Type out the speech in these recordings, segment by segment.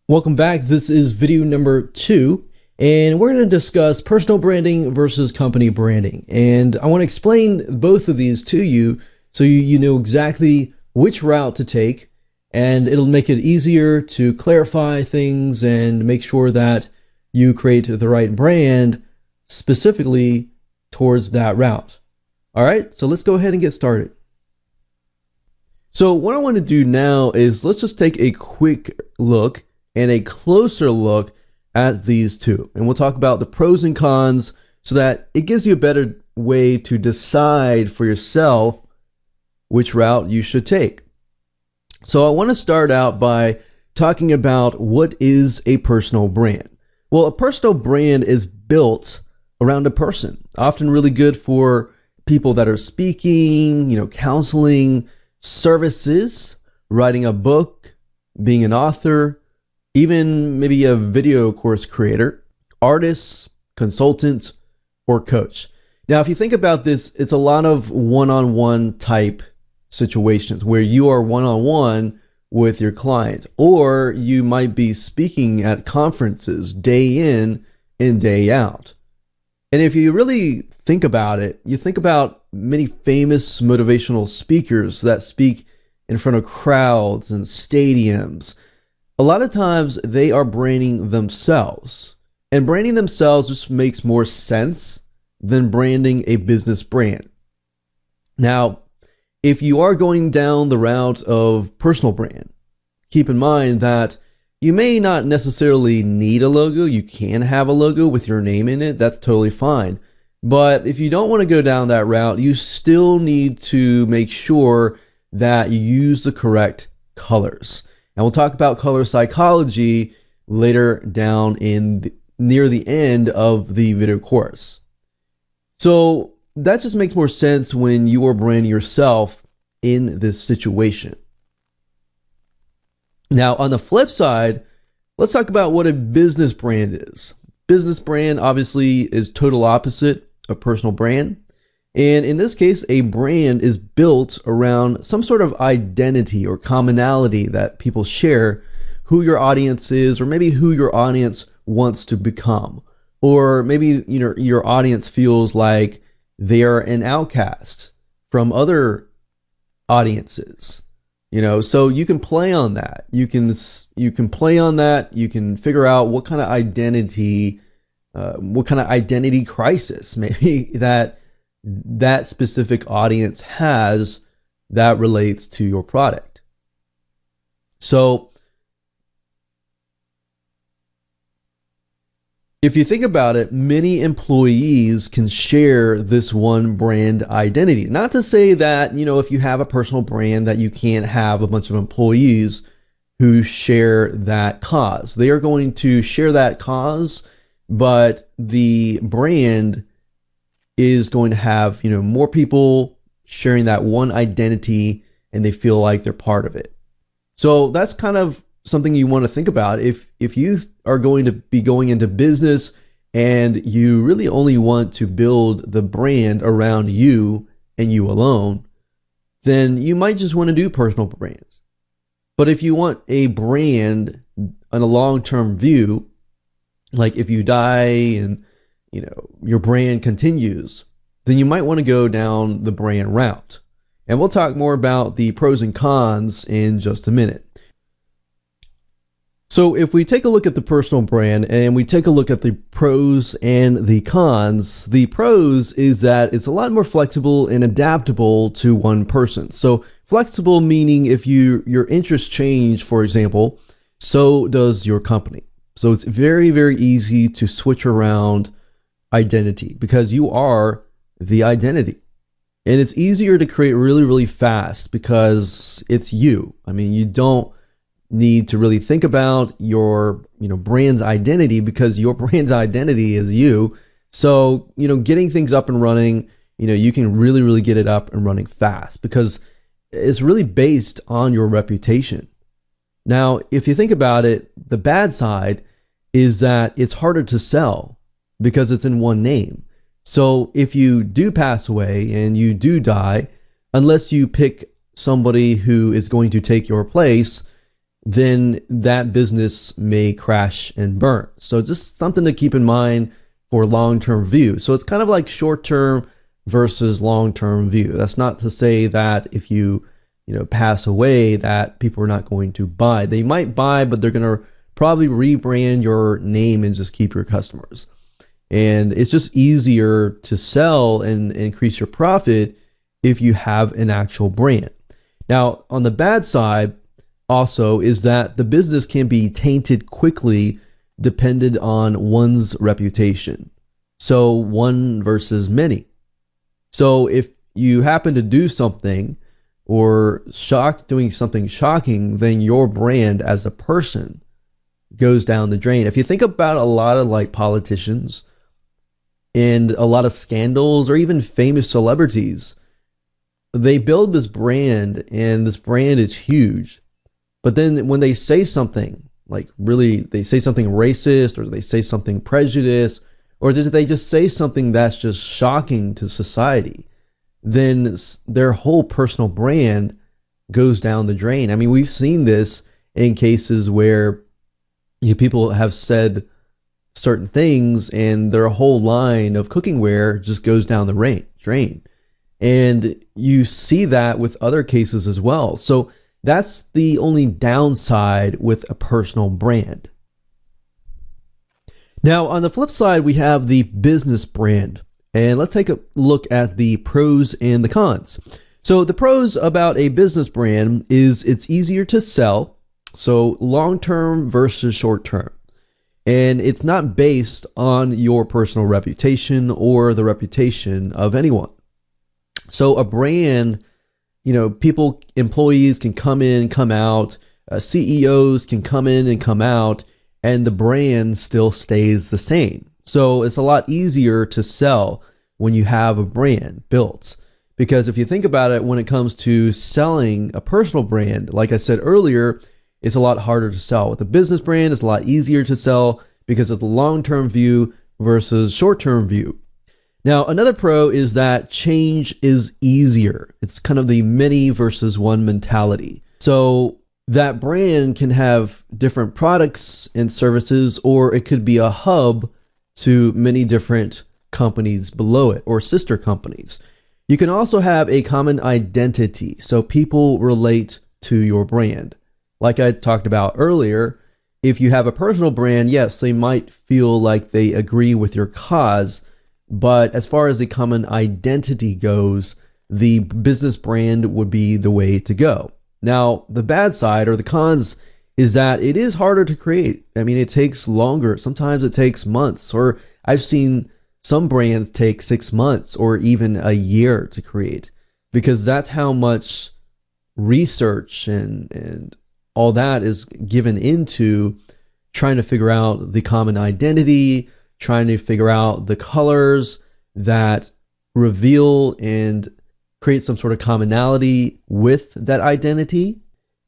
Welcome back. This is video number 2, and we're going to discuss personal branding versus company branding. And I want to explain both of these to you so you know exactly which route to take, and it'll make it easier to clarify things and make sure that you create the right brand specifically towards that route. All right, so let's go ahead and get started. So what I want to do now is let's just take a quick look and a closer look at these two. And we'll talk about the pros and cons so that it gives you a better way to decide for yourself which route you should take. So I want to start out by talking about what is a personal brand. Well, a personal brand is built around a person, often really good for people that are speaking, counseling, services, writing a book, being an author, even maybe a video course creator, artists, consultants, or coach. Now, if you think about this, it's a lot of one-on-one type situations where you are one-on-one with your client, or you might be speaking at conferences day in and day out. And if you really think about it, you think about many famous motivational speakers that speak in front of crowds and stadiums. A lot of times they are branding themselves, and branding themselves just makes more sense than branding a business brand. Now, if you are going down the route of personal brand, keep in mind that you may not necessarily need a logo. You can have a logo with your name in it. That's totally fine. But if you don't want to go down that route, you still need to make sure that you use the correct colors. And we'll talk about color psychology later down near the end of the video course. So that just makes more sense when you are branding yourself in this situation. Now, on the flip side, let's talk about what a business brand is. Business brand obviously is total opposite of personal brand. And in this case, a brand is built around some sort of identity or commonality that people share, who your audience is, or maybe who your audience wants to become. Or maybe your audience feels like they are an outcast from other audiences. So you can play on that. You can play on that. You can figure out what kind of identity crisis maybe that specific audience has that relates to your product. So if you think about it, many employees can share this one brand identity. Not to say that, if you have a personal brand that you can't have a bunch of employees who share that cause. They are going to share that cause, but the brand is going to have, more people sharing that one identity and they feel like they're part of it. So that's kind of something you want to think about. If you are going to be going into business and you really only want to build the brand around you and you alone, then you might just want to do personal brands. But if you want a brand on a long-term view, like if you die and your brand continues, then you might want to go down the brand route. And we'll talk more about the pros and cons in just a minute. So if we take a look at the personal brand and we take a look at the pros and the cons, the pros is that it's a lot more flexible and adaptable to one person. So flexible meaning if your interests change, for example, so does your company. So it's very, very easy to switch around identity because you are the identity. And it's easier to create really, really fast because it's you. I mean, you don't need to really think about your brand's identity because your brand's identity is you. So getting things up and running, you can really, really get it up and running fast because it's really based on your reputation. Now, if you think about it, the bad side is that it's harder to sell because it's in one name. So if you do pass away and you do die, unless you pick somebody who is going to take your place, then that business may crash and burn. So just something to keep in mind for long-term view. So it's kind of like short-term versus long-term view. That's not to say that if you pass away that people are not going to buy. They might buy, but they're going to probably rebrand your name and just keep your customers. And it's just easier to sell and increase your profit if you have an actual brand. Now, on the bad side also is that the business can be tainted quickly dependent on one's reputation. So one versus many. So if you happen to do something or doing something shocking, then your brand as a person goes down the drain. If you think about a lot of like politicians and a lot of scandals or even famous celebrities, they build this brand and this brand is huge. But then when they say something like really, they say something racist or they say something prejudiced, or they just say something that's just shocking to society, then their whole personal brand goes down the drain. I mean, we've seen this in cases where people have said certain things and their whole line of cookware just goes down the drain. And you see that with other cases as well. So that's the only downside with a personal brand. Now, on the flip side, we have the business brand. And let's take a look at the pros and the cons. So the pros about a business brand is it's easier to sell. So long-term versus short-term. And it's not based on your personal reputation or the reputation of anyone. So a brand, employees can come in, come out, CEOs can come in and come out, and the brand still stays the same. So it's a lot easier to sell when you have a brand built. Because if you think about it, when it comes to selling a personal brand, like I said earlier, it's a lot harder to sell. With a business brand, it's a lot easier to sell because of the long-term view versus short-term view. Now, another pro is that change is easier. It's kind of the many versus one mentality. So that brand can have different products and services, or it could be a hub to many different companies below it or sister companies. You can also have a common identity, so people relate to your brand. Like I talked about earlier, if you have a personal brand, yes, they might feel like they agree with your cause, but as far as the common identity goes, the business brand would be the way to go. Now, the bad side or the cons is that it is harder to create. I mean, it takes longer. Sometimes it takes months, or I've seen some brands take 6 months or even a year to create, because that's how much research and all that is given into trying to figure out the common identity, trying to figure out the colors that reveal and create some sort of commonality with that identity.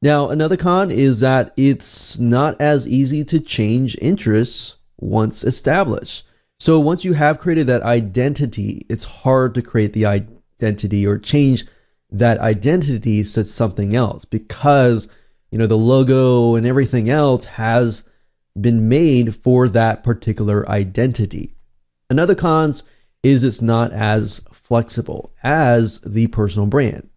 Now, another con is that it's not as easy to change interests once established. So once you have created that identity, it's hard to create the identity or change that identity to something else, because the logo and everything else has been made for that particular identity. Another cons is it's not as flexible as the personal brand.